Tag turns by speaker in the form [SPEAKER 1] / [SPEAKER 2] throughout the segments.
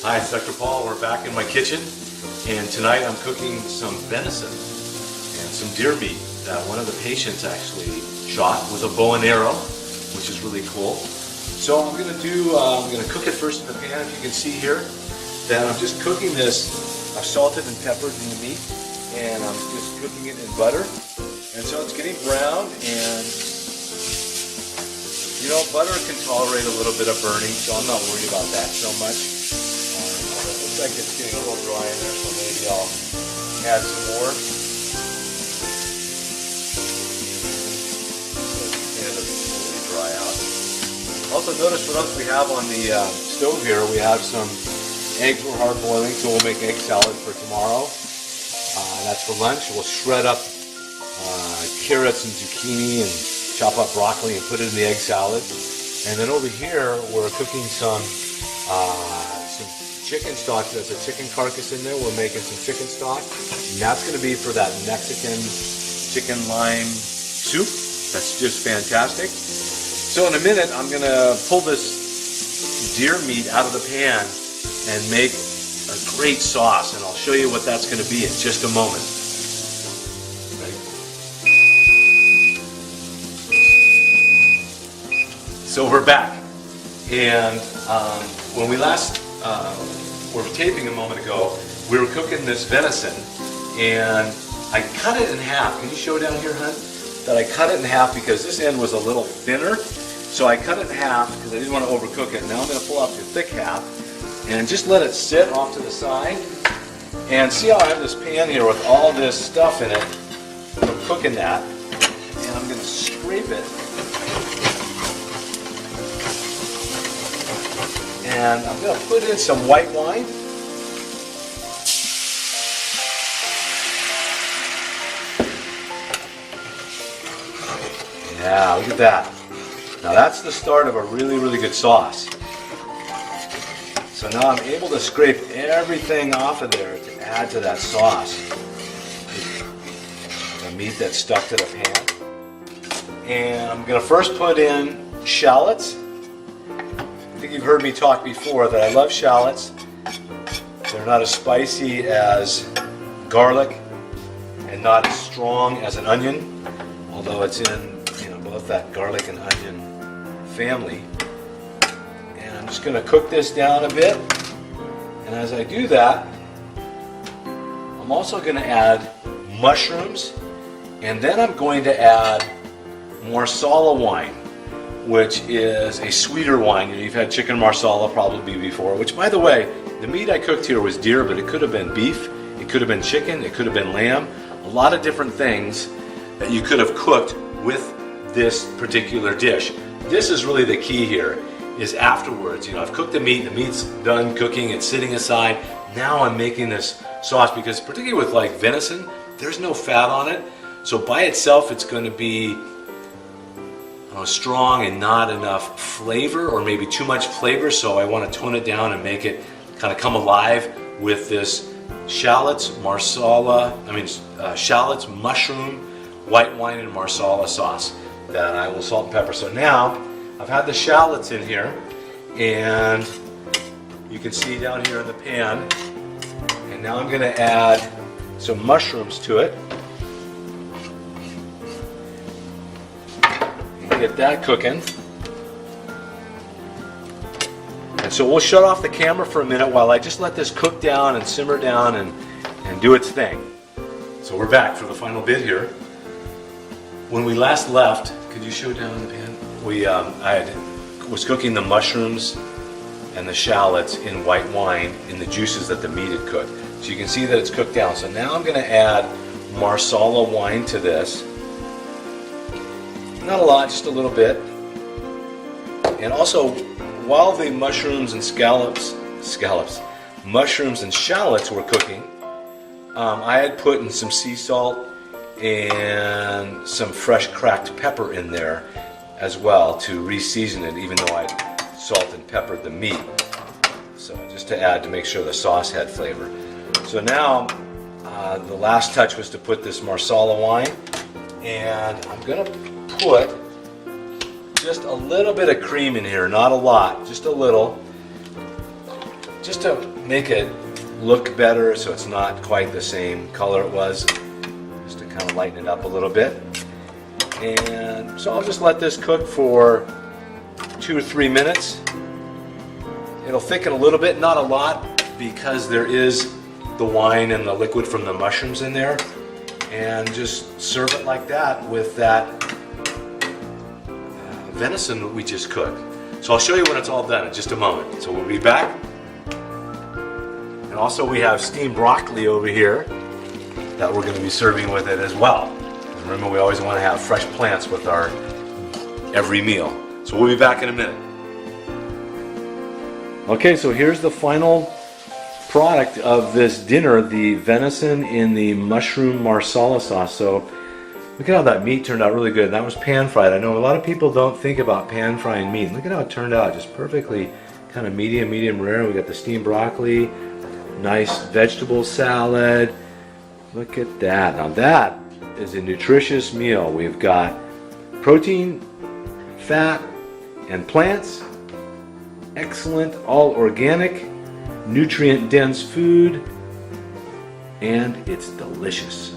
[SPEAKER 1] Hi, it's Dr. Paul. We're back in my kitchen, and tonight I'm cooking some venison and some deer meat that one of the patients actually shot with a bow and arrow, which is really cool. So I'm going to cook it first in the pan, if you can see here. Then I'm just cooking this. I've salted and peppered the meat, and I'm just cooking it in butter. And so it's getting brown, and you know, butter can tolerate a little bit of burning, so I'm not worried about that so much. It looks like it's getting a little dry in there, so maybe I'll add some more. And it's totally dry out. Also notice what else we have on the stove here. We have some eggs we're hard boiling, so we'll make egg salad for tomorrow. That's for lunch. We'll shred up carrots and zucchini and chop up broccoli and put it in the egg salad. And then over here we're cooking some chicken stock. There's a chicken carcass in there. We're making some chicken stock. And that's going to be for that Mexican chicken lime soup. That's just fantastic. So in a minute I'm going to pull this deer meat out of the pan and make a great sauce. And I'll show you what that's going to be in just a moment. So we're back, and when we last were taping a moment ago, we were cooking this venison, and I cut it in half. Can you show down here, hon? That I cut it in half because this end was a little thinner, so I cut it in half because I didn't want to overcook it. Now I'm going to pull out the thick half and just let it sit off to the side. And see how I have this pan here with all this stuff in it from cooking that, and I'm going to scrape it. And I'm going to put in some white wine. Yeah, look at that. Now that's the start of a really, really good sauce. So now I'm able to scrape everything off of there to add to that sauce. The meat that's stuck to the pan. And I'm going to first put in shallots. I think you've heard me talk before that I love shallots. They're not as spicy as garlic and not as strong as an onion, although it's in both that garlic and onion family. And I'm just going to cook this down a bit. And as I do that, I'm also going to add mushrooms, and then I'm going to add Marsala wine, which is a sweeter wine. You've had chicken Marsala probably before, which, by the way, the meat I cooked here was deer, but it could have been beef, it could have been chicken, it could have been lamb, a lot of different things that you could have cooked with this particular dish. This is really the key here, is afterwards. I've cooked the meat's done cooking, it's sitting aside. Now I'm making this sauce because particularly with like venison, there's no fat on it. So by itself, it's going to be strong and not enough flavor, or maybe too much flavor, so I want to tone it down and make it kind of come alive with this shallots, mushroom, white wine, and Marsala sauce that I will salt and pepper. So now I've had the shallots in here, and you can see down here in the pan, and now I'm going to add some mushrooms to it. Get that cooking. And so we'll shut off the camera for a minute while I just let this cook down and simmer down and do its thing. So we're back for the final bit here. When we last left, could you show down the pan? I was cooking the mushrooms and the shallots in white wine in the juices that the meat had cooked. So you can see that it's cooked down. So now I'm going to add Marsala wine to this. Not a lot, just a little bit. And also, while the mushrooms and mushrooms and shallots were cooking, I had put in some sea salt and some fresh cracked pepper in there as well to re-season it, even though I'd salt and peppered the meat. So just to add to make sure the sauce had flavor. So now the last touch was to put this Marsala wine, and I'm going to put just a little bit of cream in here, not a lot, just a little, just to make it look better so it's not quite the same color it was, just to kind of lighten it up a little bit. And so I'll just let this cook for 2 or 3 minutes. It'll thicken a little bit, not a lot, because there is the wine and the liquid from the mushrooms in there. And just serve it like that with that venison that we just cooked. So I'll show you when it's all done in just a moment. So we'll be back. And also we have steamed broccoli over here that we're going to be serving with it as well. Remember, we always want to have fresh plants with our every meal. So we'll be back in a minute. Okay, so here's the final product of this dinner, the venison in the mushroom marsala sauce. So look at how that meat turned out really good. That was pan fried. I know a lot of people don't think about pan frying meat. Look at how it turned out, just perfectly kind of medium rare. We got the steamed broccoli, nice vegetable salad. Look at that. Now that is a nutritious meal. We've got protein, fat, and plants. Excellent, all organic, nutrient-dense food, and it's delicious.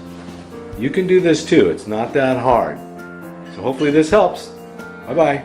[SPEAKER 1] You can do this too. It's not that hard. So hopefully this helps. Bye-bye.